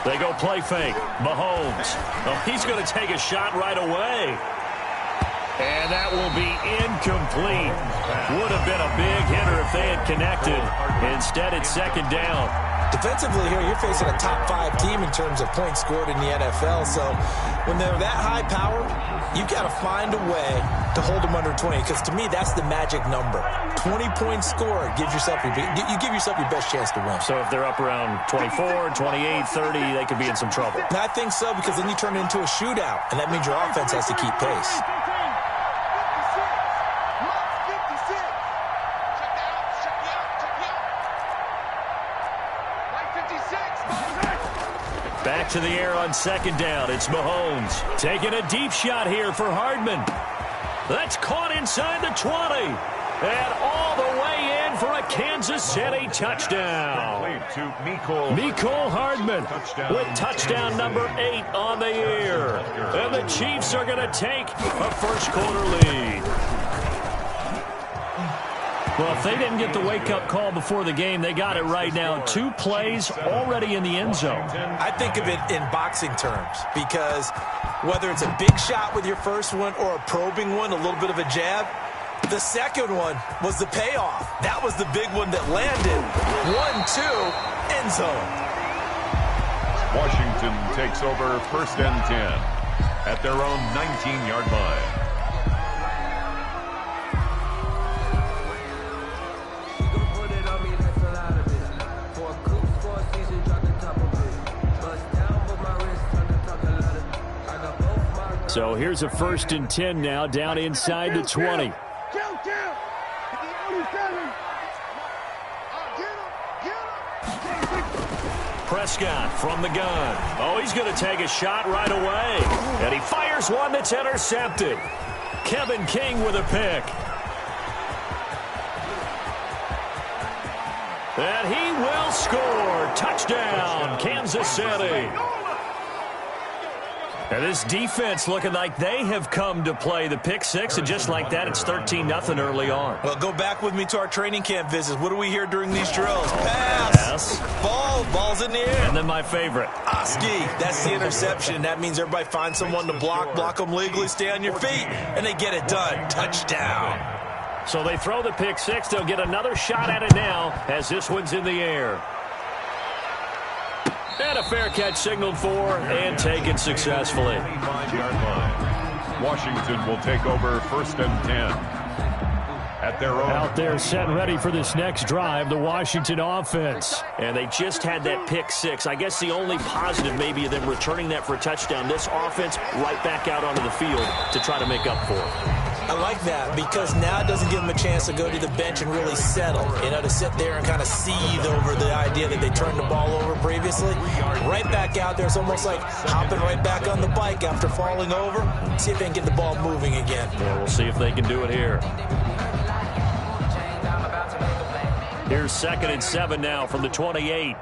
They go play fake. Mahomes. Oh, he's going to take a shot right away. And that will be incomplete. Would have been a big hitter if they had connected. Instead, it's second down. Defensively here, you're facing a top-5 team in terms of points scored in the NFL. So when they're that high power, you've got to find a way to hold them under 20. Because to me, that's the magic number. 20 points scored gives yourself you give yourself your best chance to win. So if they're up around 24, 28, 30, they could be in some trouble. And I think so, because then you turn it into a shootout, and that means your offense has to keep pace. Back to the air on second down. It's Mahomes taking a deep shot here for Hardman. That's caught inside the 20. And all the way in for a Kansas City touchdown. Mecole Hardman with touchdown number 8 on the year. And the Chiefs are going to take a first-quarter lead. Well, if they didn't get the wake-up call before the game, they got it right now. 2 plays already in the end zone. I think of it in boxing terms, because whether it's a big shot with your first one or a probing one, a little bit of a jab, the second one was the payoff. That was the big one that landed. 1-2, end zone. Washington takes over first and 10 at their own 19-yard line. So here's a first and 10 now, down inside the 20. Prescott from the gun. Oh, he's going to take a shot right away. And he fires one that's intercepted. Kevin King with a pick. And he will score. Touchdown, Kansas City. And this defense looking like they have come to play. The pick six, and just like that, it's 13-0 early on. Well, go back with me to our training camp visits. What do we hear during these drills? Pass. Ball's in the air. And then my favorite. Oski. That's the interception. That means everybody finds someone to block them legally, stay on your feet, and they get it done. Touchdown. So they throw the pick six. They'll get another shot at it now as this one's in the air. And a fair catch signaled for and taken successfully. Washington will take over first and 10 at their own. Out there set and ready for this next drive, the Washington offense. And they just had that pick six. I guess the only positive maybe of them returning that for a touchdown. This offense right back out onto the field to try to make up for it. I like that, because now it doesn't give them a chance to go to the bench and really settle, to sit there and kind of seethe over the idea that they turned the ball over previously. Right back out there, it's almost like hopping right back on the bike after falling over. See if they can get the ball moving again. Yeah, we'll see if they can do it here. Here's 2nd and 7 now from the 28.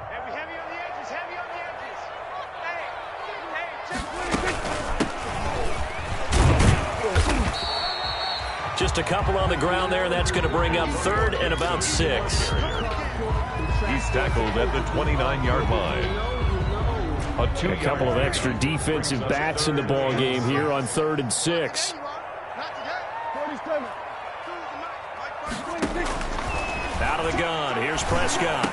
Just a couple on the ground there. That's going to bring up 3rd and about 6. He's tackled at the 29-yard line. A couple of extra defensive backs in the ball game here on 3rd and 6. Out of the gun. Here's Prescott.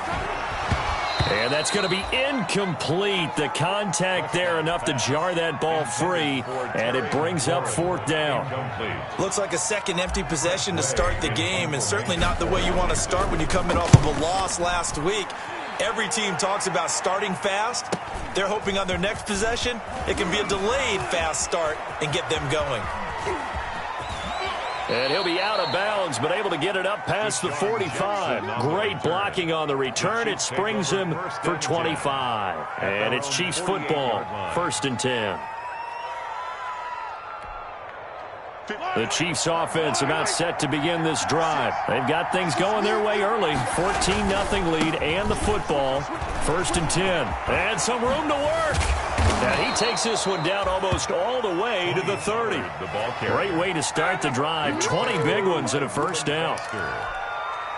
And that's going to be incomplete. The contact there enough to jar that ball free, and it brings up 4th down. Looks like a second empty possession to start the game, and certainly not the way you want to start when you're coming off of a loss last week. Every team talks about starting fast. They're hoping on their next possession it can be a delayed fast start and get them going. And he'll be out of bounds, but able to get it up past the 45. Great blocking on the return. It springs him for 25. And it's Chiefs football, 1st and 10. The Chiefs offense about set to begin this drive. They've got things going their way early. 14-0 lead and the football. 1st and 10. And some room to work. And he takes this one down almost all the way to the 30. Great way to start the drive. 20 big ones and a first down.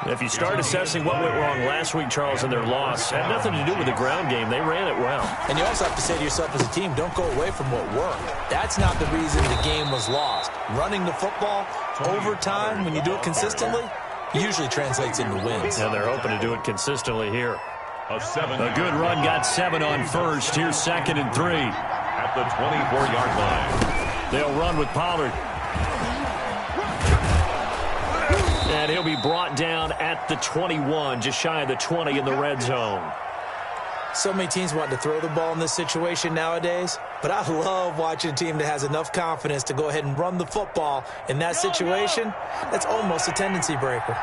If you start assessing what went wrong last week, Charles, in their loss, it had nothing to do with the ground game. They ran it well. And you also have to say to yourself as a team, don't go away from what worked. That's not the reason the game was lost. Running the football over time, when you do it consistently, usually translates into wins. And they're hoping to do it consistently here. A good run got 7 on first. Here's 2nd and 3. At the 24-yard line. They'll run with Pollard. And he'll be brought down at the 21, just shy of the 20 in the red zone. So many teams want to throw the ball in this situation nowadays, but I love watching a team that has enough confidence to go ahead and run the football in that situation. That's almost a tendency breaker.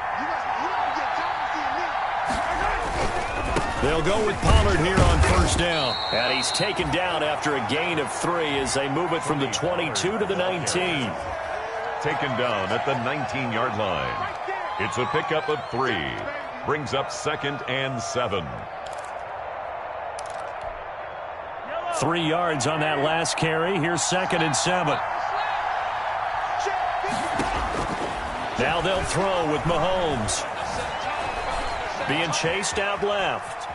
They'll go with Pollard here on first down. And he's taken down after a gain of 3 as they move it from the 22 to the 19. Taken down at the 19-yard line. It's a pickup of 3. Brings up 2nd and 7. 3 yards on that last carry. Here's 2nd and 7. Now they'll throw with Mahomes. Being chased out left.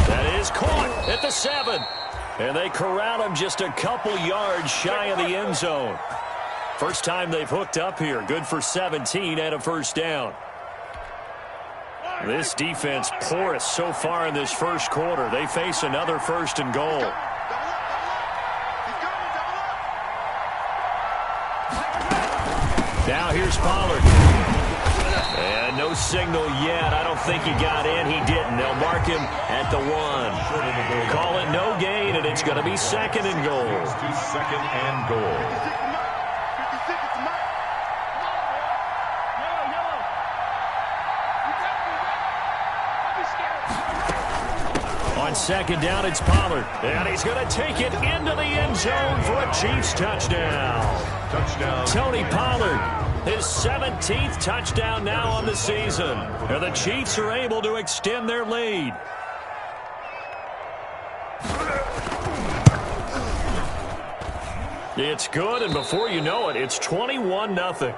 That is caught at the 7. And they corral him just a couple yards shy of the end zone. First time they've hooked up here. Good for 17 and a first down. This defense porous so far in this first quarter. They face another 1st and goal. Now here's Pollard. And no signal yet. I don't think he got in. He didn't. They'll mark him at the 1. Call it no gain, and it's going to be 2nd and goal. To 2nd and goal. On 2nd down, it's Pollard. And he's going to take it into the end zone for a Chiefs touchdown. Touchdown. Tony Pollard. His 17th touchdown now on the season. And the Chiefs are able to extend their lead. It's good, and before you know it, it's 21-0.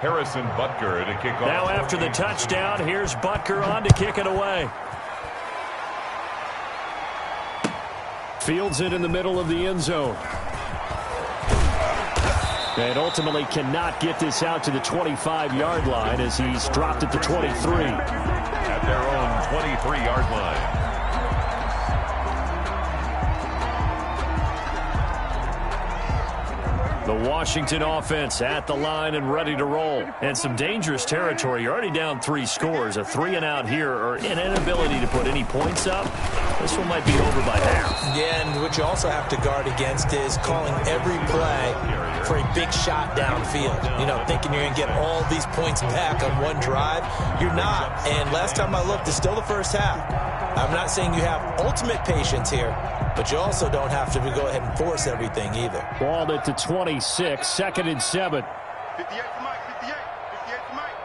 Harrison Butker to kick off. Now after the touchdown, here's Butker on to kick it away. Fields it in the middle of the end zone. And ultimately cannot get this out to the 25-yard line as he's dropped at the 23. At their own 23-yard line. The Washington offense at the line and ready to roll. And some dangerous territory. You're already down 3 scores. A 3-and-out here or an inability to put any points up. This one might be over by half. Yeah, and what you also have to guard against is calling every play for a big shot downfield. You know, thinking you're going to get all these points back on one drive. You're not. And last time I looked, it's still the first half. I'm not saying you have ultimate patience here, but you also don't have to go ahead and force everything either. Ball at the 26, 2nd and 7. 58 to Mike, 58 to Mike.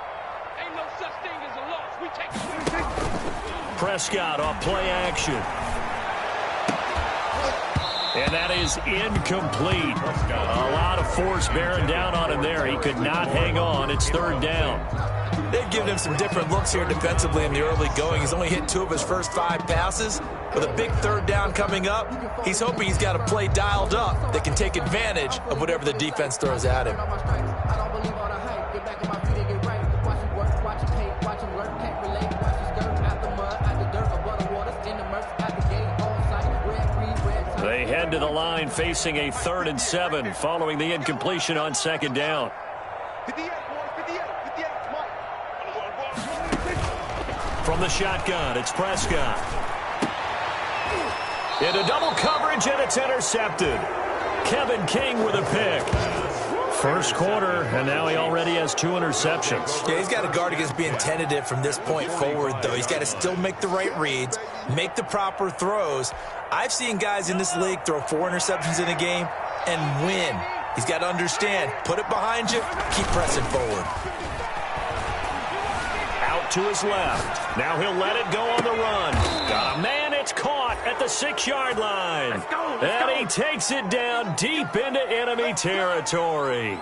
Ain't no such thing as a loss. We take it. Prescott off play action. And that is incomplete. A lot of force bearing down on him there. He could not hang on. It's 3rd down. They've given him some different looks here defensively in the early going. He's only hit 2 of his first 5 passes. With a big 3rd down coming up, he's hoping he's got a play dialed up that can take advantage of whatever the defense throws at him. They head to the line facing a 3rd and 7 following the incompletion on 2nd down. 58, 58, Mike. From the shotgun, it's Prescott. Into double coverage, and it's intercepted. Kevin King with a pick. First quarter, and now he already has 2 interceptions. Yeah, he's got to guard against being tentative from this point forward, though. He's got to still make the right reads, make the proper throws. I've seen guys in this league throw 4 interceptions in a game and win. He's got to understand, put it behind you, keep pressing forward. Out to his left. Now he'll let it go on the run. Got a man at It's caught at the 6-yard line. And he takes it down deep into enemy territory.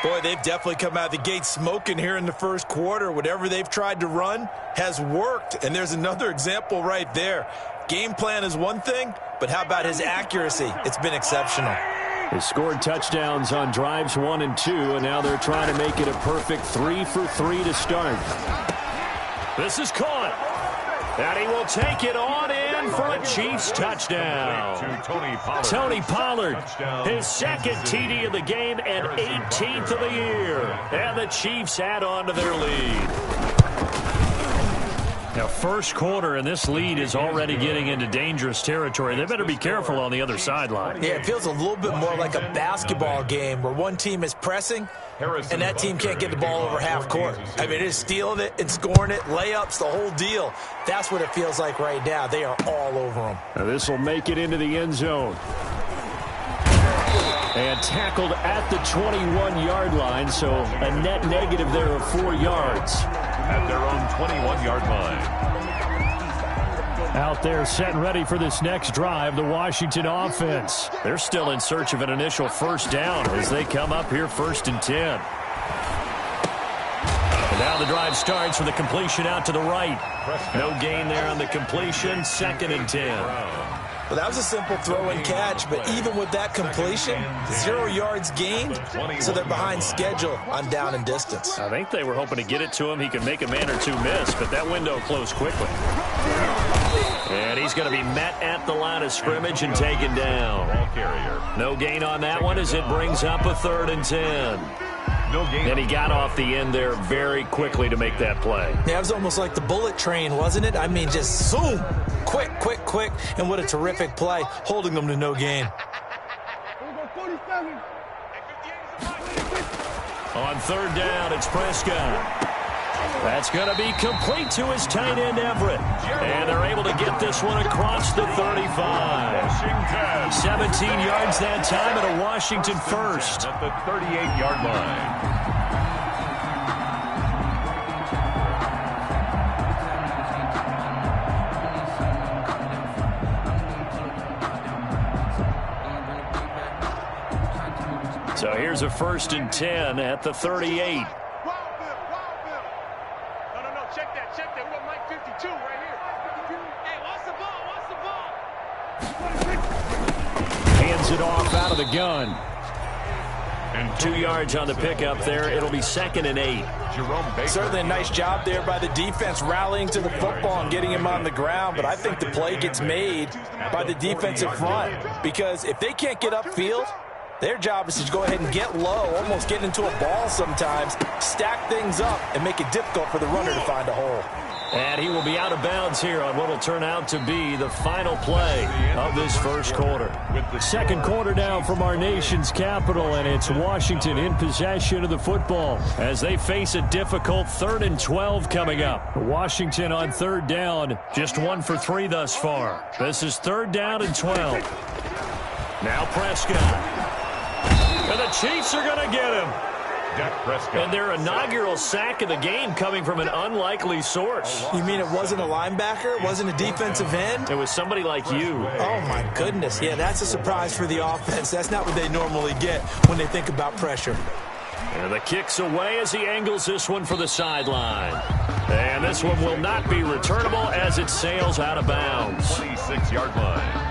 Boy, they've definitely come out of the gate smoking here in the first quarter. Whatever they've tried to run has worked. And there's another example right there. Game plan is one thing, but how about his accuracy? It's been exceptional. They scored touchdowns on drives 1 and 2, and now they're trying to make it a perfect 3 for 3 to start. This is caught. And he will take it on in for a Chiefs touchdown. Tony Pollard, his second TD of the game and 18th of the year. And the Chiefs add on to their lead. Now, first quarter, and this lead is already getting into dangerous territory. They better be careful on the other sideline. Yeah, it feels a little bit more like a basketball game where one team is pressing and that team can't get the ball over half court. I mean, it is stealing it and scoring it, layups, the whole deal. That's what it feels like right now. They are all over them. Now, this will make it into the end zone. And tackled at the 21-yard line, so a net negative there of 4 yards. At their own 21-yard line. Out there set and ready for this next drive, the Washington offense. They're still in search of an initial first down as they come up here 1st and 10. And now the drive starts with a completion out to the right. No gain there on the completion, 2nd and 10. Well, that was a simple throw and catch, but even with that completion, 0 yards gained, so they're behind schedule on down and distance. I think they were hoping to get it to him. He could make a man or two miss, but that window closed quickly. And he's going to be met at the line of scrimmage and taken down. No gain on that one as it brings up a 3rd and 10. And he got off the end there very quickly to make that play. Yeah, it was almost like the bullet train, wasn't it? I mean, just zoom. Quick, quick, quick. And what a terrific play, holding them to no gain. On 3rd down, it's Prescott. That's going to be complete to his tight end, Everett. And they're able to get this one across the 35. 17 yards that time and a Washington first. At the 38-yard line. So here's a 1st and 10 at the 38. Hands it off out of the gun. And 2 yards on the pickup there. It'll be 2nd and 8. Certainly a nice job there by the defense rallying to the football and getting him on the ground, but I think the play gets made by the defensive front because if they can't get upfield, their job is to go ahead and get low, almost get into a ball sometimes, stack things up, and make it difficult for the runner to find a hole. And he will be out of bounds here on what will turn out to be the final play of this first quarter. Second quarter now from our nation's capital, and it's Washington in possession of the football as they face a difficult 3rd and 12 coming up. Washington on 3rd down, just 1 for 3 thus far. This is 3rd down and 12. Now Prescott. And the Chiefs are going to get him. And their inaugural sack of the game coming from an unlikely source. You mean it wasn't a linebacker? It wasn't a defensive end? It was somebody like you. Oh, my goodness. Yeah, that's a surprise for the offense. That's not what they normally get when they think about pressure. And the kick's away as he angles this one for the sideline. And this one will not be returnable as it sails out of bounds. 26-yard line.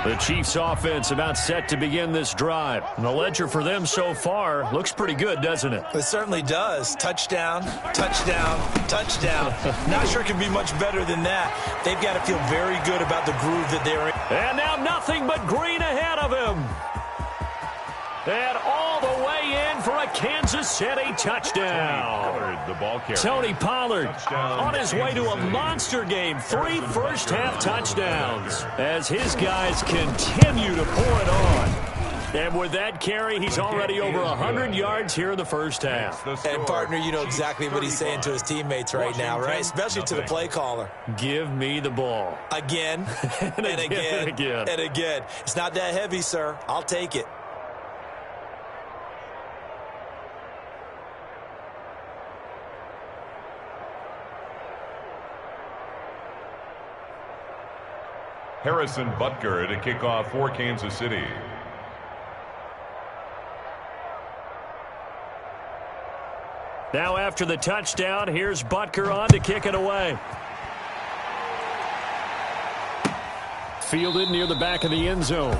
The Chiefs offense about set to begin this drive. And the ledger for them so far looks pretty good, doesn't it? It certainly does. Touchdown, touchdown, touchdown. Not sure it can be much better than that. They've got to feel very good about the groove that they're in. And now nothing but green ahead of him. And all the way in for a Kansas City touchdown. Tony Pollard on his way to a monster game. 3 first-half touchdowns as his guys continue to pour it on. And with that carry, he's already over 100 yards here in the first half. And, partner, you know exactly what he's saying to his teammates right now, right? Especially to the play caller. Give me the ball. Again, and again, and again. It's not that heavy, sir. I'll take it. Harrison Butker to kick off for Kansas City. Now after the touchdown, here's Butker on to kick it away. Fielded near the back of the end zone.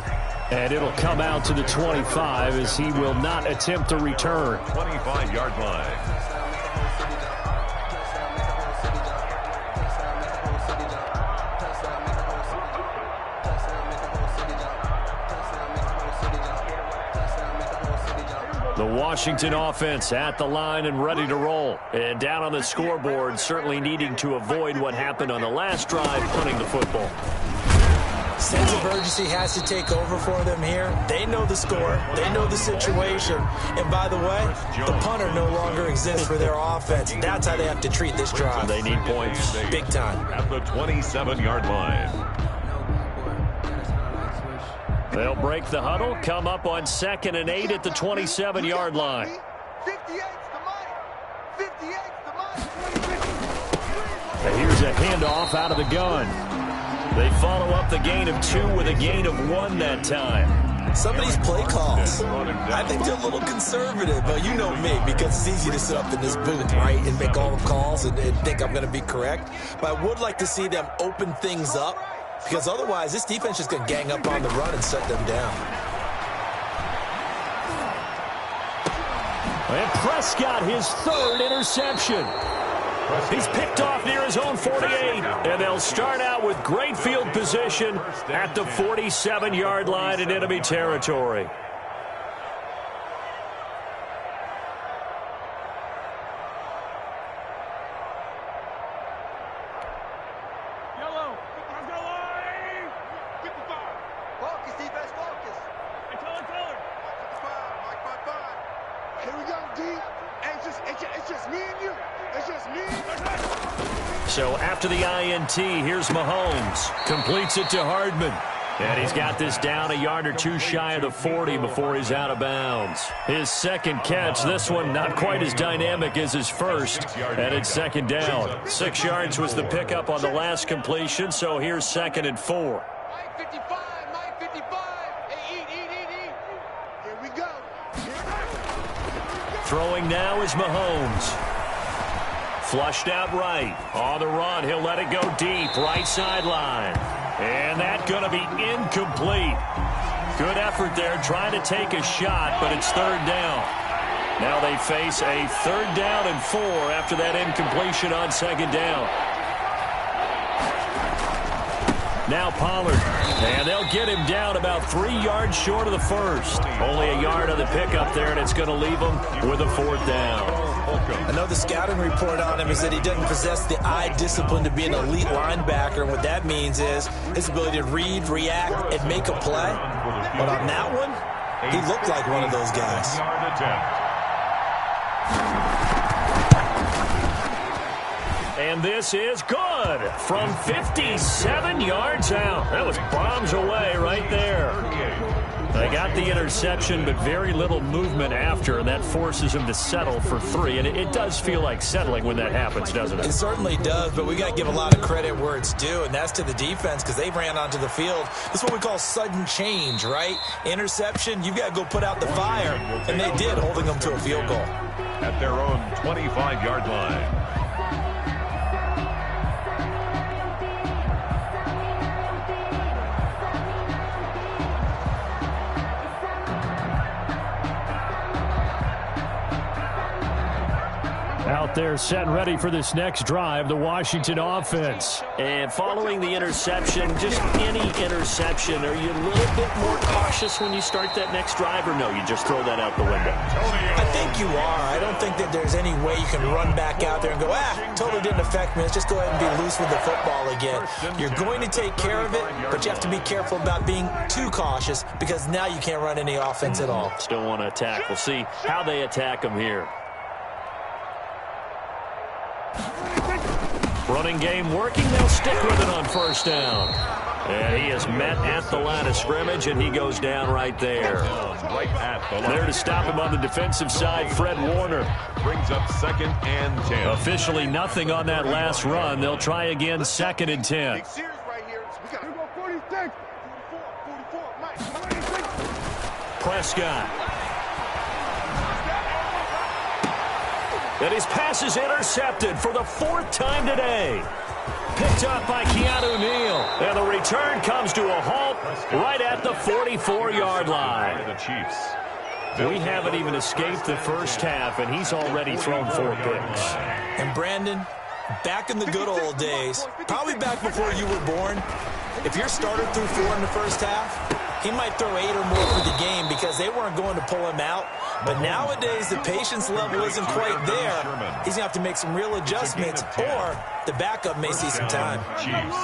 And it'll come out to the 25 as he will not attempt to return. 25-yard line. The Washington offense at the line and ready to roll. And down on the scoreboard, certainly needing to avoid what happened on the last drive, punting the football. Sense of urgency has to take over for them here. They know the score. They know the situation. And by the way, the punter no longer exists for their offense. That's how they have to treat this drive. They need points. Big time. At the 27-yard line. They'll break the huddle, come up on 2nd and 8 at the 27-yard line. 58's the money. 58's the money. And here's a handoff out of the gun. They follow up the gain of 2 with a gain of 1 that time. Some of these play calls, I think they're a little conservative, but you know me, because it's easy to sit up in this booth, right, and make all the calls and think I'm going to be correct. But I would like to see them open things up, because otherwise this defense is going to gang up on the run and shut them down. And Prescott, his 3rd interception. He's picked off near his own 48, and they'll start out with great field position at the 47-yard line in enemy territory. Yellow. Let's go, line. 55. Focus, defense, focus. Hey, tell her. 55, Mike, 5-5. Here we go, D. It's just me and you. It's just me. So after the INT, here's Mahomes. Completes it to Hardman. And he's got this down a yard or 2 shy of the 40 before he's out of bounds. His 2nd catch, this one not quite as dynamic as his first. And it's 2nd down. 6 yards was the pickup on the last completion, so here's 2nd and 4. Mike 55, Mike 55. Hey, eat. Here we go. Throwing now is Mahomes. Flushed out right. On the run, he'll let it go deep. Right sideline. And that's going to be incomplete. Good effort there, trying to take a shot, but it's 3rd down. Now they face a 3rd down and 4 after that incompletion on 2nd down. Now Pollard. And they'll get him down about 3 yards short of the first. Only a yard on the pickup there, and it's going to leave him with a 4th down. I know the scouting report on him is that he doesn't possess the eye discipline to be an elite linebacker. And what that means is his ability to read, react, and make a play. But on that one, he looked like one of those guys. And this is good from 57 yards out. That was bombs away right there. They got the interception, but very little movement after, and that forces him to settle for 3. And it does feel like settling when that happens, doesn't it? It certainly does, but we got to give a lot of credit where it's due, and that's to the defense because they ran onto the field. This is what we call sudden change, right? Interception, you've got to go put out the fire, and they did, holding them to a field goal. At their own 25-yard line. Out there set and ready for this next drive, the Washington offense. And following the interception, just any interception, are you a little bit more cautious when you start that next drive, or no, you just throw that out the window? I think you are. I don't think that there's any way you can run back out there and go, totally didn't affect me. Let's just go ahead and be loose with the football again. You're going to take care of it, but you have to be careful about being too cautious because now you can't run any offense at all. Still want to attack. We'll see how they attack them here. Running game working. They'll stick with it on 1st down. And he is met at the line of scrimmage, and he goes down right there. There to stop him on the defensive side, Fred Warner. Brings up 2nd and 10. Officially nothing on that last run. They'll try again, 2nd and 10. Big series right here. We got 46. Prescott. And his pass is intercepted for the 4th time today. Picked up by Keanu Neal. And the return comes to a halt right at the 44-yard line. The Chiefs. We haven't even escaped the first half, and he's already thrown 4 picks. And Brandon, back in the good old days, probably back before you were born, if your starter threw 4 in the first half, he might throw 8 or more for the game because they weren't going to pull him out. But nowadays, the patience level isn't quite there. He's going to have to make some real adjustments, or the backup may see some time.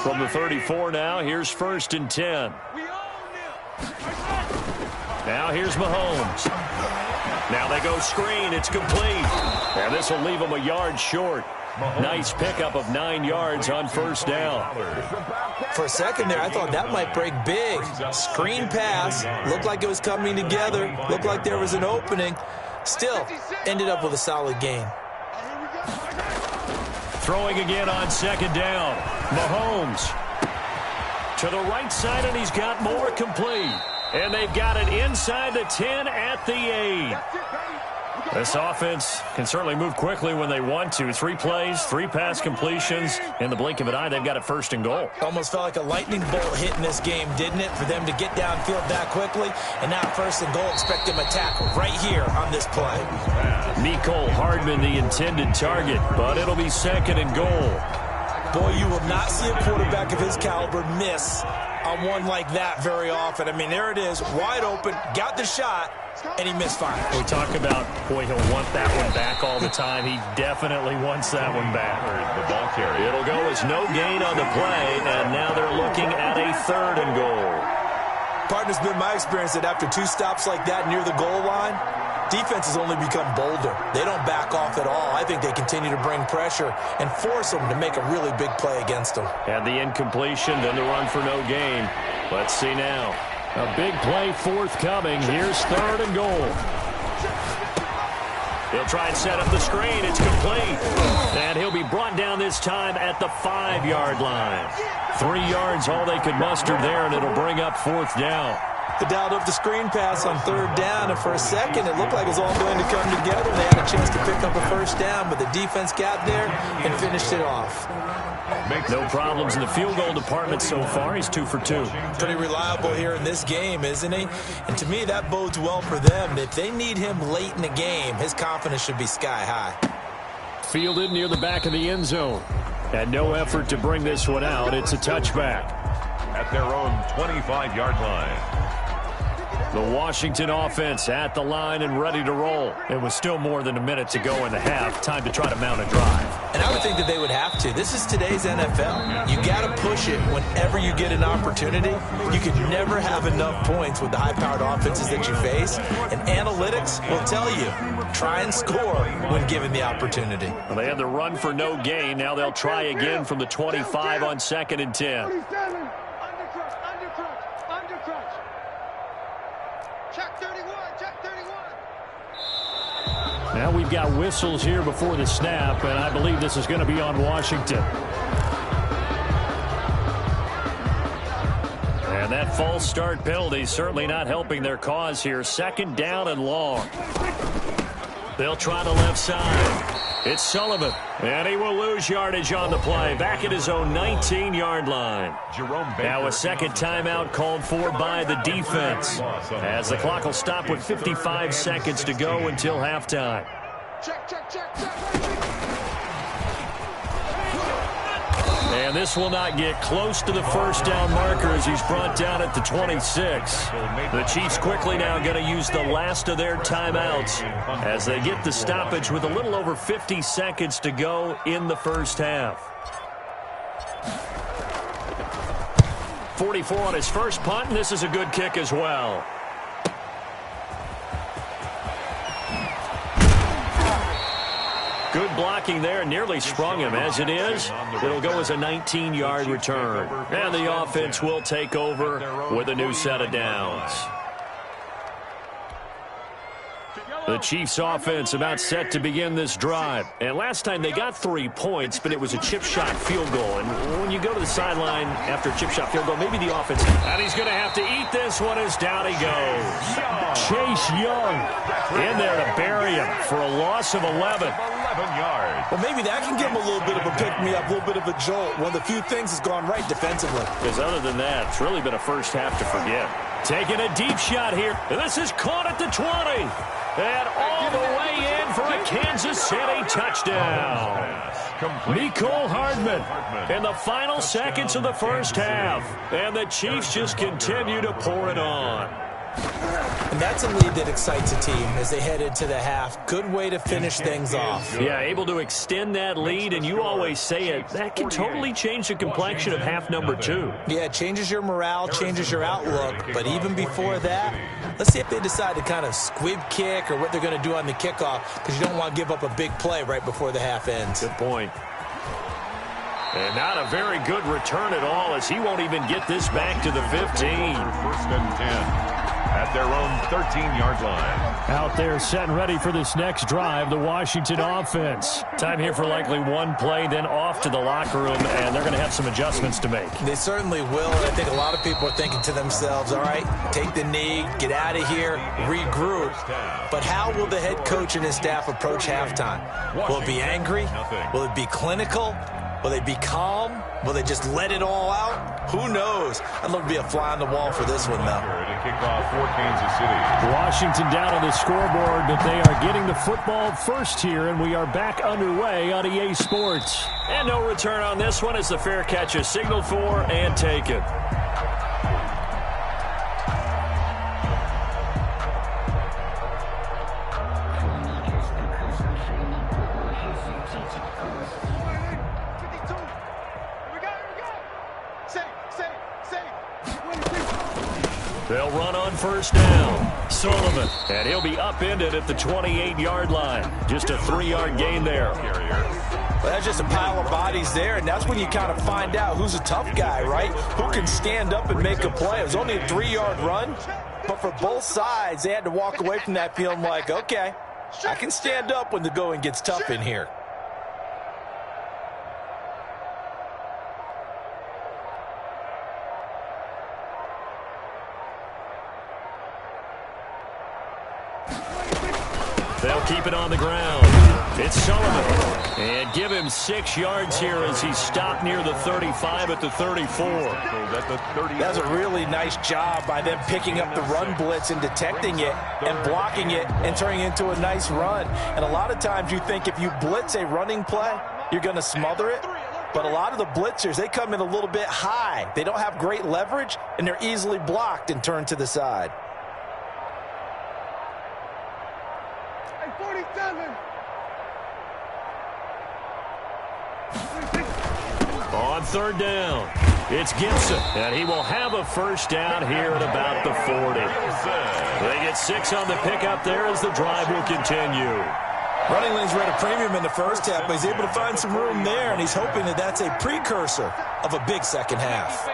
From the 34 now, here's 1st and 10. Now here's Mahomes. Now they go screen. It's complete. And this will leave him a yard short. Nice pickup of 9 yards on 1st down. For a second there, I thought that might break big. Screen pass. Looked like it was coming together. Looked like there was an opening. Still, ended up with a solid gain. Throwing again on 2nd down. Mahomes to the right side, and he's got more complete. And they've got it inside the 10 at the 8. This offense can certainly move quickly when they want to. 3 plays, 3 pass completions. In the blink of an eye, they've got it 1st and goal. Almost felt like a lightning bolt hit in this game, didn't it? For them to get downfield that quickly. And now 1st and goal, expect them to tackle right here on this play. Mecole Hardman, the intended target, but it'll be 2nd and goal. Boy, you will not see a quarterback of his caliber miss on one like that very often. I mean, there it is, wide open, got the shot, and he misfired. We talk about, boy, he'll want that one back all the time. He definitely wants that one back. The ball carrier. It'll go as no gain on the play, and now they're looking at a 3rd and goal. Partner's been my experience that after 2 stops like that near the goal line, defense has only become bolder. They don't back off at all. I think they continue to bring pressure and force them to make a really big play against them. And the incompletion, then the run for no gain. Let's see now. A big play forthcoming. Here's 3rd and goal. He'll try and set up the screen. It's complete. And he'll be brought down this time at the 5-yard line. 3 yards, all they could muster there, and it'll bring up 4th down. They dialed up the screen pass on 3rd down, and for a second it looked like it was all going to come together. They had a chance to pick up a 1st down, but the defense got there and finished it off. No problems in the field goal department so far. He's 2 for 2. Pretty reliable here in this game, isn't he? And to me, that bodes well for them. If they need him late in the game, his confidence should be sky high. Fielded near the back of the end zone. And no effort to bring this one out. It's a touchback. At their own 25-yard line. The Washington offense at the line and ready to roll. It was still more than a minute to go in the half. Time to try to mount a drive. And I would think that they would have to. This is today's NFL. You got to push it whenever you get an opportunity. You could never have enough points with the high-powered offenses that you face. And analytics will tell you, try and score when given the opportunity. Well, they had the run for no gain. Now they'll try again from the 25 on 2nd and 10. Now we've got whistles here before the snap, and I believe this is going to be on Washington. And that false start penalty certainly not helping their cause here. 2nd down and long. They'll try the left side. It's Sullivan, and he will lose yardage on the play. Back at his own 19-yard line. Now a 2nd timeout called for by the defense, as the clock will stop with 55 seconds to go until halftime. And this will not get close to the 1st down marker as he's brought down at the 26. The Chiefs quickly now going to use the last of their timeouts as they get the stoppage with a little over 50 seconds to go in the 1st half. 44 on his first punt, and this is a good kick as well. Good blocking there, nearly sprung him. As it is, it'll go as a 19-yard return. And the offense will take over with a new set of downs. The Chiefs offense about set to begin this drive. And last time they got 3 points, but it was a chip shot field goal. And when you go to the sideline after a chip shot field goal, maybe the offense. And he's going to have to eat this one as down he goes. Chase Young in there to bury him for a loss of 11. 11 yards. Well, maybe that can give him a little bit of a pick-me-up, a little bit of a jolt. One of the few things that's gone right defensively. Because other than that, it's really been a first half to forget. Taking a deep shot here. This is caught at the 20. And all the way in for a Kansas City touchdown. Mhu Hardman in the final seconds of the first half. And the Chiefs just continue to pour it on. And that's a lead that excites a team as they head into the half. Good way to finish things off. Yeah, able to extend that lead, and you always say it, that can totally change the complexion of half number 2. Yeah, it changes your morale, changes your outlook. But even before that, let's see if they decide to kind of squib kick or what they're going to do on the kickoff, because you don't want to give up a big play right before the half ends. Good point. And not a very good return at all, as he won't even get this back to the 15. First and 10. At their own 13-yard line. Out there set and ready for this next drive, the Washington offense. Time here for likely one play, then off to the locker room, and they're going to have some adjustments to make. They certainly will, and I think a lot of people are thinking to themselves, all right, take the knee, get out of here, regroup. But how will the head coach and his staff approach halftime? Will it be angry? Will it be clinical? Will they be calm? Will they just let it all out? Who knows? I'd love to be a fly on the wall for this one, though. To kick off for Kansas City. Washington down on the scoreboard, but they are getting the football first here, and we are back underway on EA Sports. And no return on this one as the fair catch is signaled for and taken. They'll run on first down. Sullivan, and he'll be upended at the 28-yard line. Just a 3-yard gain there. Well, that's just a pile of bodies there, and that's when you kind of find out who's a tough guy, right? Who can stand up and make a play. It was only a 3-yard run, but for both sides, they had to walk away from that feeling like, okay, I can stand up when the going gets tough in here. They'll keep it on the ground. It's Sullivan. And give him 6 yards here as he's stopped near the 35 at the 34. That's a really nice job by them picking up the run blitz and detecting it and blocking it and turning it into a nice run. And a lot of times you think if you blitz a running play, you're going to smother it. But a lot of the blitzers, they come in a little bit high. They don't have great leverage, and they're easily blocked and turned to the side. On third down, it's Gibson, and he will have a first down here at about the 40. They get 6 on the pickup there as the drive will continue. Running lanes were at a premium in the first half, but he's able to find some room there, and he's hoping that that's a precursor of a big second half.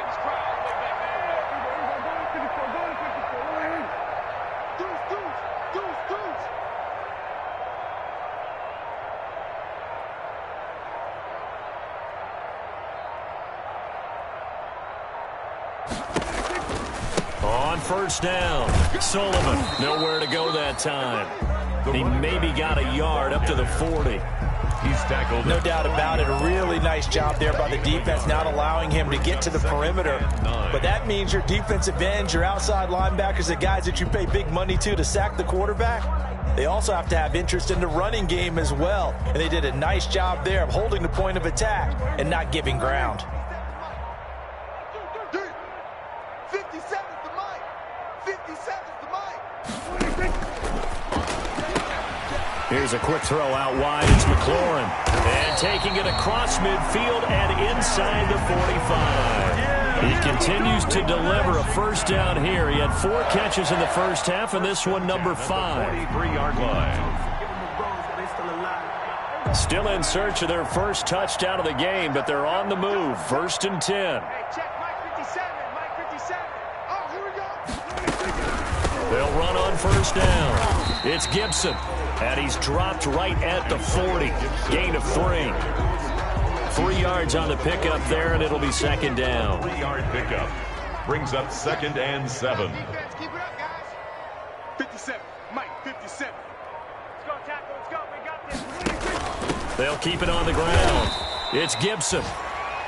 On first down, Sullivan, nowhere to go that time. He maybe got a yard up to the 40. He's tackled. No doubt about it. A really nice job there by the defense, not allowing him to get to the perimeter. But that means your defensive ends, your outside linebackers, the guys that you pay big money to sack the quarterback, they also have to have interest in the running game as well. And they did a nice job there of holding the point of attack and not giving ground. Here's a quick throw out wide. It's McLaurin. And taking it across midfield and inside the 45. He continues to deliver a first down here. He had 4 catches in the first half, and this one number 5. 43-yard line. Still in search of their first touchdown of the game, but they're on the move. First and 10. They'll run on first down. It's Gibson, and he's dropped right at the 40. Gain of 3. 3 yards on the pickup there, and it'll be second down. 3-yard pickup brings up second and 7. Defense, keep it up, guys. 57. Mike, 57. Let's go, tackle. Let's go. We got this. They'll keep it on the ground. It's Gibson.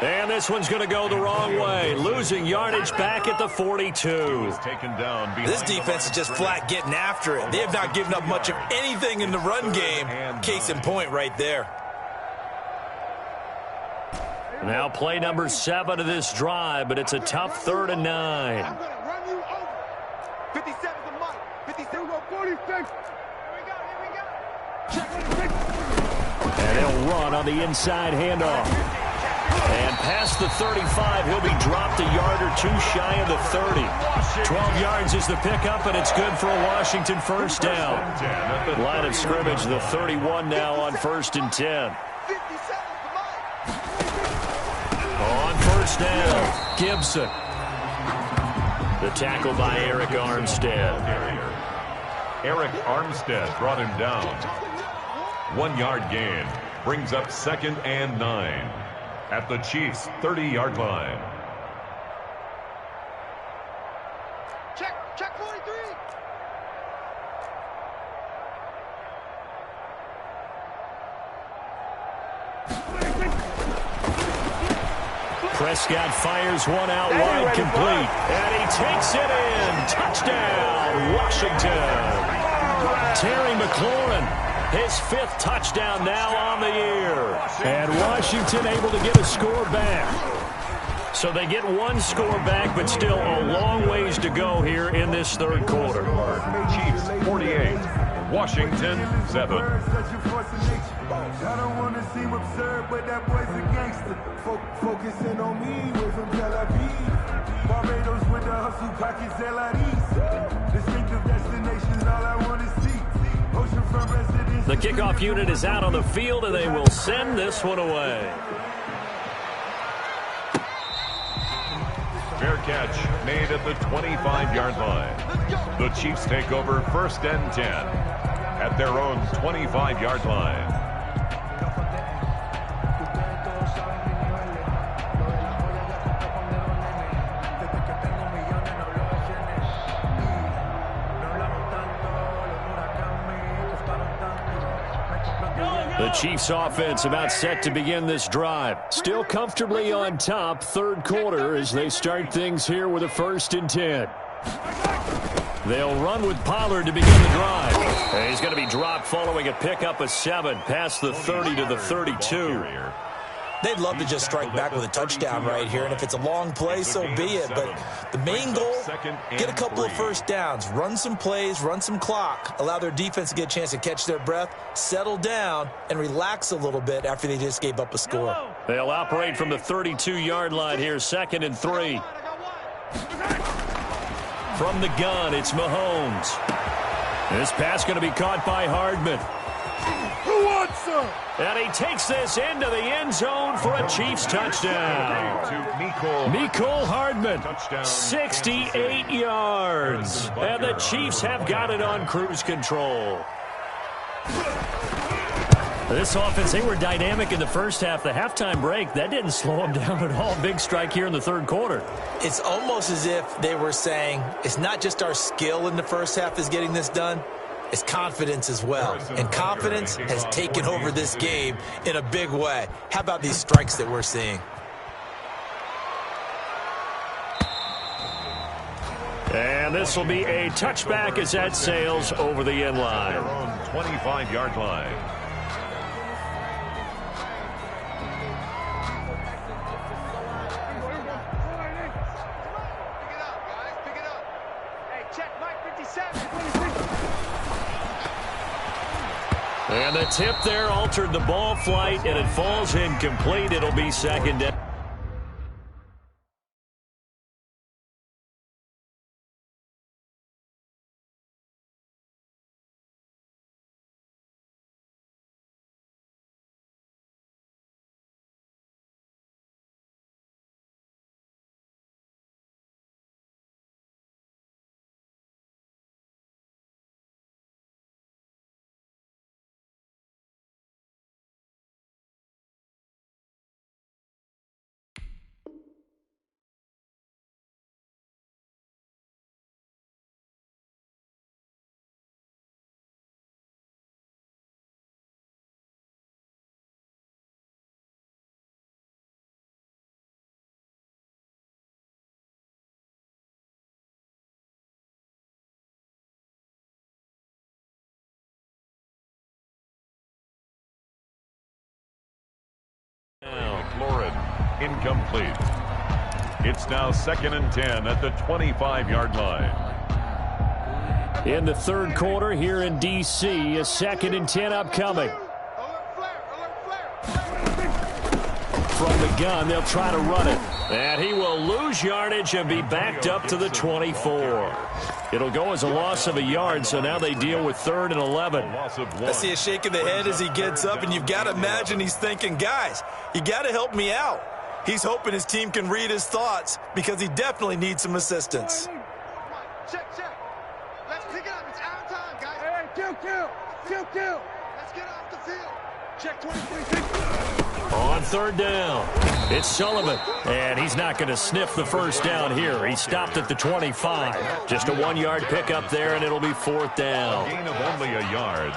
And this one's going to go the wrong way, losing yardage back at the 42. Taken down. This defense is just flat getting after it. They have not given up much of anything in the run game. Case in point right there. Now play number 7 of this drive, but it's a tough 3rd and 9. I'm going to run you over. 57 to Mike. 57 to 46. Here we go. Here we go. Check 46. And he'll run on the inside handoff. And past the 35, he'll be dropped a yard or 2 shy of the 30. 12 yards is the pickup, and it's good for a Washington first down. Line of scrimmage, the 31 now on 1st and 10. 57 to Mike. On first down, Gibson. The tackle by Eric Armstead. Eric Armstead brought him down. 1-yard gain brings up second and 9 at the Chiefs' 30-yard line. Check 43. Prescott fires one out wide, complete. And he takes it in. Touchdown, Washington. Terry McLaurin, his 5th touchdown now on the year. And Washington able to get a score back. So they get 1 score back, but still a long ways to go here in this 3rd quarter. Chiefs 48, Washington 7. I don't want to seem absurd, but that boy's a gangster. Focusing on me, way from Tel Aviv. Barbados with the hustle, pockets LIDs. Distinctive destinations, all I want to see. Oceanfront residence. The kickoff unit is out on the field, and they will send this one away. Fair catch made at the 25-yard line. The Chiefs take over 1st and 10 at their own 25-yard line. The Chiefs offense about set to begin this drive. Still comfortably on top, 3rd quarter as they start things here with a 1st and 10. They'll run with Pollard to begin the drive. And he's going to be dropped following a pickup of 7 past the 30 to the 32. They'd love to just strike back with a touchdown right here, and if it's a long play, so be it. But the main goal, get a couple of first downs, run some plays, run some clock, allow their defense to get a chance to catch their breath, settle down, and relax a little bit after they just gave up a score. They'll operate from the 32-yard line here, 2nd and 3. From the gun, it's Mahomes. This pass going to be caught by Hardman. Who wants some? And he takes this into the end zone for a Chiefs touchdown. Mecole Hardman, 68 yards. And the Chiefs have got it on cruise control. This offense, they were dynamic in the first half. The halftime break, that didn't slow them down at all. Big strike here in the 3rd quarter. It's almost as if they were saying, it's not just our skill in the first half that's getting this done. It's confidence as well. And confidence has taken over this game in a big way. How about these strikes that we're seeing? And this will be a touchback as that sails over the end line. Their own 25-yard line. Pick it up, guys. Pick it up. Hey, check Mike 57. And the tip there altered the ball flight, and it falls incomplete. It'll be 2nd down. Incomplete. It's now 2nd and 10 at the 25-yard line. In the third quarter here in D.C., a 2nd and 10 upcoming. From the gun, they'll try to run it. And he will lose yardage and be backed up to the 24. It'll go as a loss of a yard, so now they deal with 3rd and 11. I see a shake of the head as he gets up, and you've got to imagine he's thinking, guys, you got to help me out. He's hoping his team can read his thoughts because he definitely needs some assistance. Check. Let's pick it up. It's our time, guys. Hey, kill. Let's get off the field. Check 23. On 3rd down, it's Sullivan, and he's not going to sniff the first down here. He stopped at the 25. Just a 1-yard pickup there, and it'll be 4th down. Gain of only a yard.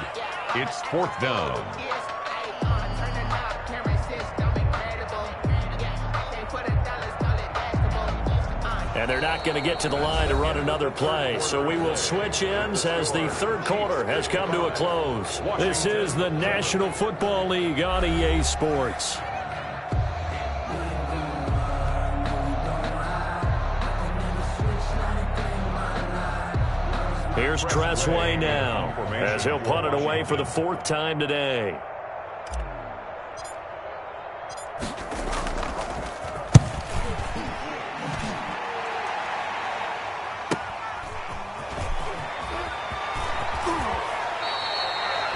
It's 4th down. And they're not going to get to the line to run another play. So we will switch ends as the third quarter has come to a close. This is the National Football League on EA Sports. Here's Tressway now as he'll punt it away for the 4th time today.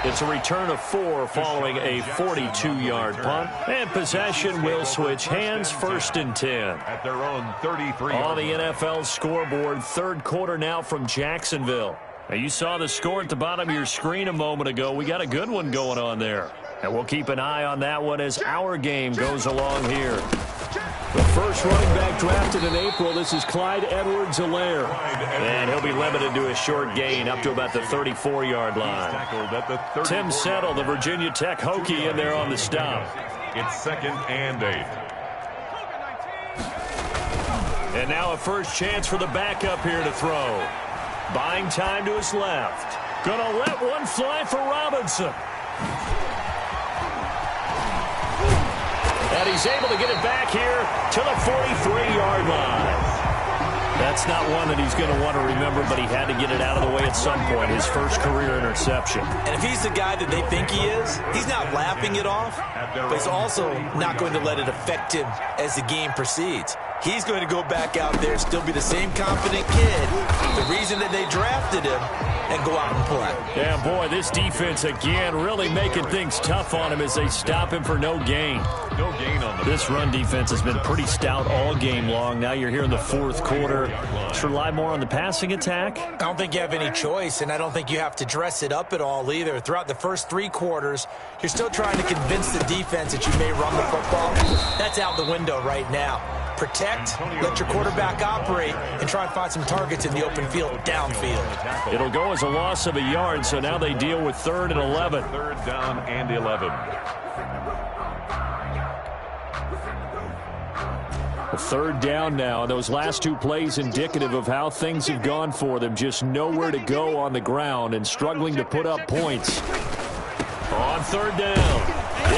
It's a return of 4 following a 42-yard punt. And possession will switch hands, 1st and 10. At their own 33. On the NFL scoreboard, third quarter now from Jacksonville. Now, you saw the score at the bottom of your screen a moment ago. We got a good one going on there. And we'll keep an eye on that one as our game goes along here. The first running back drafted in April, this is Clyde Edwards-Helaire. And he'll be limited to a short gain up to about the 34-yard line. Tim Settle, the Virginia Tech Hokie, in there on the stop. It's 2nd and 8. And now a first chance for the backup here to throw. Buying time to his left. Gonna let one fly for Robinson. And he's able to get it back here to the 43-yard line. That's not one that he's going to want to remember, but he had to get it out of the way at some point, his first career interception. And if he's the guy that they think he is, he's not laughing it off, but he's also not going to let it affect him as the game proceeds. He's going to go back out there, still be the same confident kid, the reason that they drafted him, and go out and play. Yeah, boy, this defense again really making things tough on him as they stop him for no gain. No gain on the This run defense has been pretty stout all game long. Now you're here in the fourth quarter. Let's rely more on the passing attack. I don't think you have any choice, and I don't think you have to dress it up at all either. Throughout the first 3 quarters, you're still trying to convince the defense that you may run the football. That's out the window right now. Protect, let your quarterback operate, and try and find some targets in the open field downfield. It'll go as a loss of a yard, so now they deal with 3rd and 11. 3rd down and 11. A 3rd down now. Those last 2 plays indicative of how things have gone for them. Just nowhere to go on the ground and struggling to put up points. On 3rd down,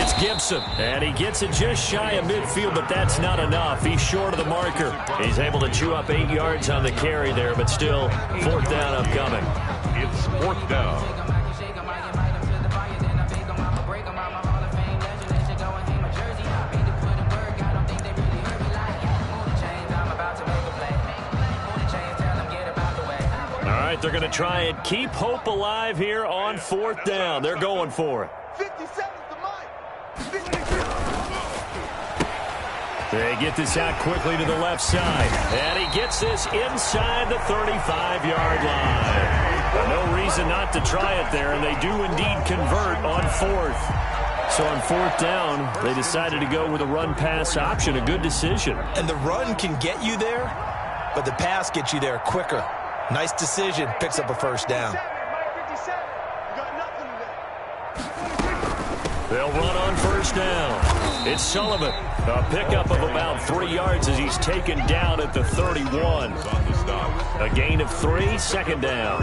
it's Gibson. And he gets it just shy of midfield, but that's not enough. He's short of the marker. He's able to chew up 8 yards on the carry there, but still 4th down upcoming. It's 4th down. They're going to try and keep hope alive here on 4th down. They're going for it. 57's the mark. They get this out quickly to the left side. And he gets this inside the 35-yard line. No reason not to try it there, and they do indeed convert on 4th. So on 4th down, they decided to go with a run-pass option. A good decision. And the run can get you there, but the pass gets you there quicker. Nice decision. Picks up a 1st down. They'll run on 1st down. It's Sullivan. A pickup of about 3 yards as he's taken down at the 31. A gain of 3, 2nd down.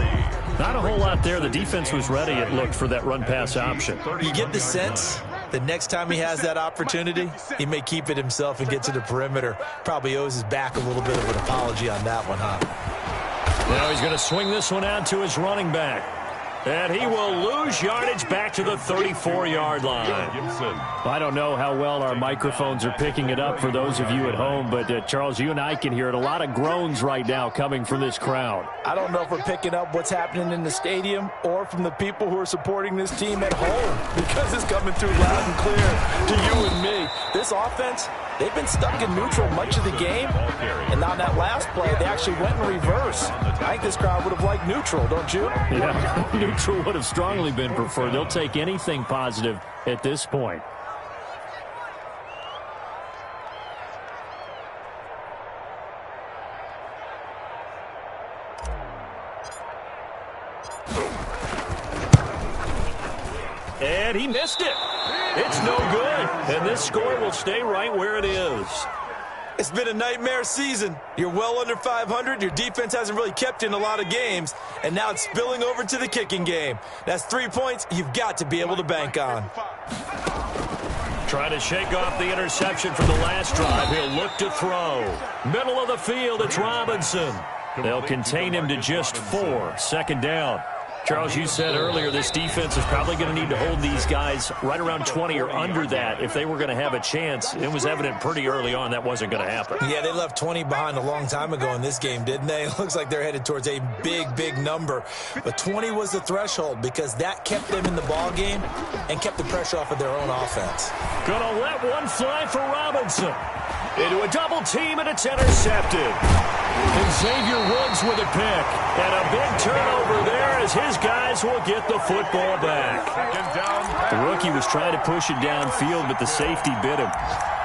Not a whole lot there. The defense was ready, it looked, for that run-pass option. You get the sense The next time he has that opportunity, he may keep it himself and get to the perimeter. Probably owes his back a little bit of an apology on that one, huh? Now he's going to swing this one out to his running back. And he will lose yardage back to the 34-yard line. I don't know how well our microphones are picking it up for those of you at home, but Charles, you and I can hear it. A lot of groans right now coming from this crowd. I don't know if we're picking up what's happening in the stadium or from the people who are supporting this team at home, because it's coming through loud and clear to you and me. This offense, they've been stuck in neutral much of the game, and on that last play, they actually went in reverse. I think this crowd would have liked neutral, don't you? Yeah, neutral would have strongly been preferred. They'll take anything positive at this point. And he missed it. It's no good. And this score will stay right where it is. It's been a nightmare season. You're well under 500. Your defense hasn't really kept you in a lot of games. And now it's spilling over to the kicking game. That's 3 points you've got to be able to bank on. Trying to shake off the interception from the last drive. He'll look to throw. Middle of the field, it's Robinson. They'll contain him to just 4. Second down. Charles, you said earlier this defense is probably going to need to hold these guys right around 20 or under that if they were going to have a chance. It was evident pretty early on that wasn't going to happen. Yeah, they left 20 behind a long time ago in this game, didn't they? It looks like they're headed towards a big, big number. But 20 was the threshold because that kept them in the ball game and kept the pressure off of their own offense. Going to let one fly for Robinson. Into a double team, and it's intercepted. And Xavier Woods with a pick. And a big turnover there as his guys will get the football back. The rookie was trying to push it downfield, but the safety bit him.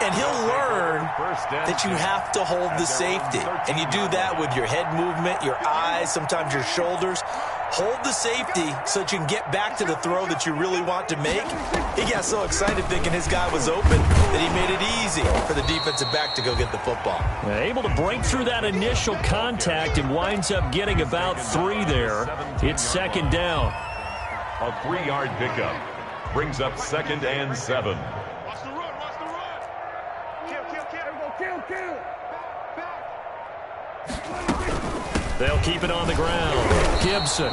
And he'll learn that you have to hold the safety. And you do that with your head movement, your eyes, sometimes your shoulders. Hold the safety so that you can get back to the throw that you really want to make. He got so excited thinking his guy was open that he made it easy for the defensive back to go get the football. Able to break through that initial contact and winds up getting about 3 there. It's second down. A 3-yard pickup brings up 2nd and 7. Watch the run, watch the run. Kill. They'll keep it on the ground. Gibson.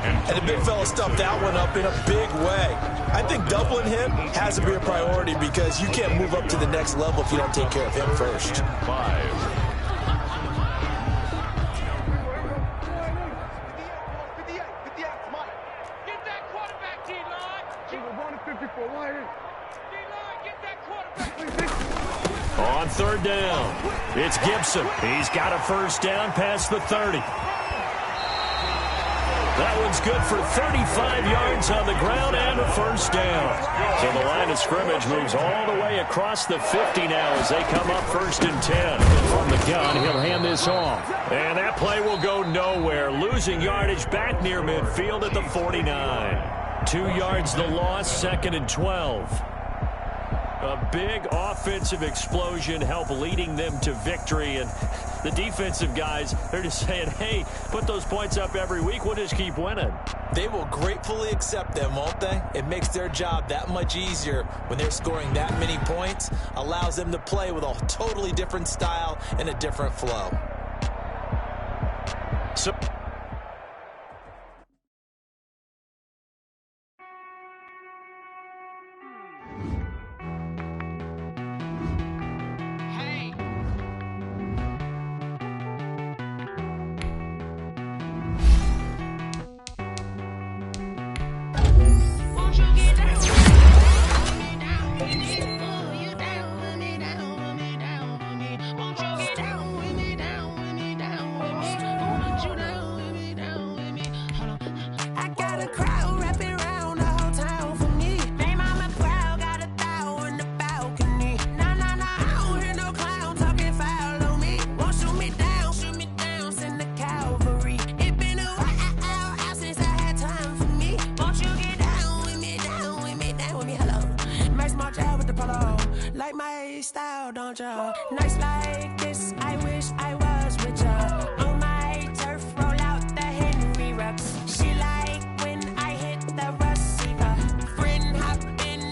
And the big fella stuffed that one up in a big way. I think doubling him has to be a priority because you can't move up to the next level if you don't take care of him first. 5. Get that quarterback, D-line. D-line, get that quarterback. On third down, it's Gibson. He's got a first down past the 30. That one's good for 35 yards on the ground and a first down. So the line of scrimmage moves all the way across the 50 now as they come up 1st and 10. From the gun, he'll hand this off. And that play will go nowhere. Losing yardage back near midfield at the 49. 2 yards the loss, 2nd and 12. A big offensive explosion help leading them to victory. And the defensive guys, they're just saying, hey, put those points up every week. We'll just keep winning. They will gratefully accept them, won't they? It makes their job that much easier when they're scoring that many points. Allows them to play with a totally different style and a different flow. So nights like this, I wish I was with ya. On my turf, roll out the Henry Rux. She like when I hit the receiver. Friend hop in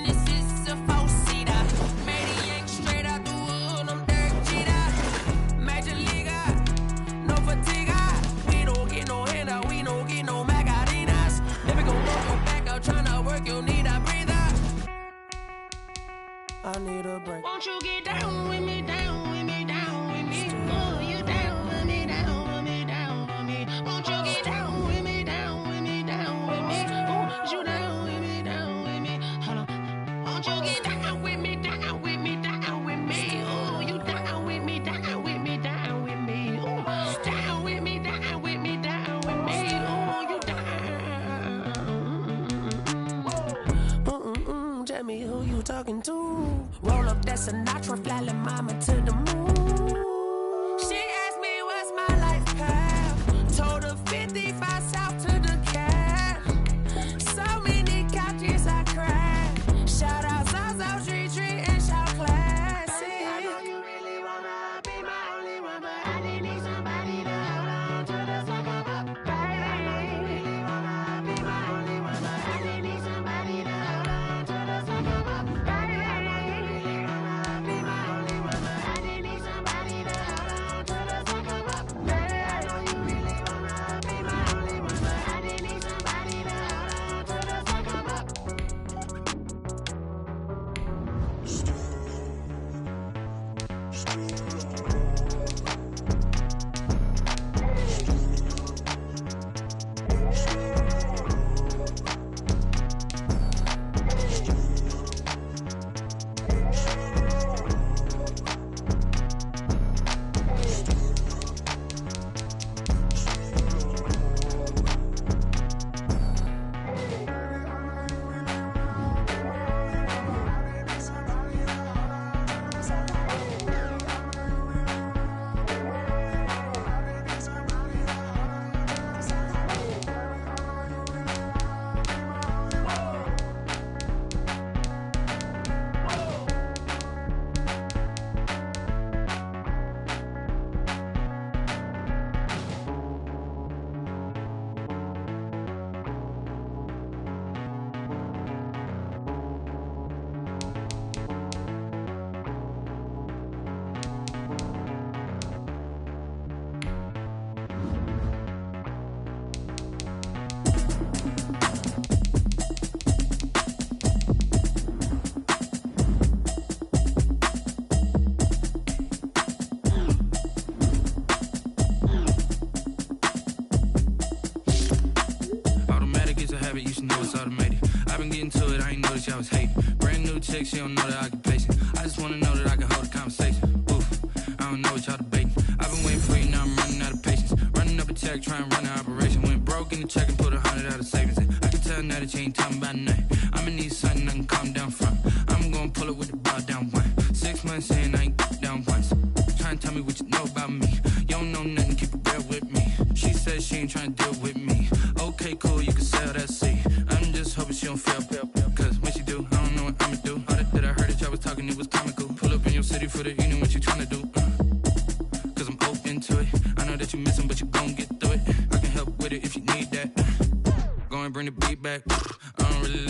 Won't you get down with me, down with me, down with me? Oh, you down with me, down with me, down with me. Won't you get down with me, down with me, down with me? Oh, you down with me, down with me? Hold on. Won't you get down with me, down with me, down with me? Oh, you down with me, down with me, down with me? Oh, down with me, down with me, down with me? Oh, you down. Tell me who you talking to. Roll up that Sinatra, fly la mama to the moon. She asked me what's my life path. Told her 55 south to the cat. So many couches I cried. Shout out Zaza, Tree Tree, and shout classic. I know you really wanna be my only one, but I didn't need somebody to hold on to the sucker up, baby. I know you really wanna be my only one, but I didn't need somebody to hold on to the sucker up, baby. I know you really wanna be my only one, but I didn't need somebody to hold on to the sucker up, baby. I know you really wanna be my only one, but I didn't need somebody to hold on to the sucker up. Automatic is a habit, you should know it's automated. I've been getting to it, I ain't noticed y'all was hating. Brand new chick, she don't know that I can place it. I just wanna know that I can hold a conversation. Oof, I don't know what y'all debating. I've been waiting for you, now I'm running out of patience. Running up a check, trying to run an operation. Went broke in the check and put 100 out of savings. I can tell now that you ain't talking about nothing. I'ma need something I can calm down from. I'm gonna pull it with the ball down one. 6 months in, I ain't down once. Trying to tell me what you know about me. You don't know nothing, keep it real with me. She says she ain't trying to deal with me. Okay, cool, you can sell that seat. I'm just hoping she don't fail. Cause when she do, I don't know what I'ma do. All that I heard that y'all was talking, it was comical. Pull up in your city for the evening, what you tryna do? Cause I'm open to it. I know that you missing, but you gon' get through it. I can help with it if you need that. Go and bring the beat back. I don't really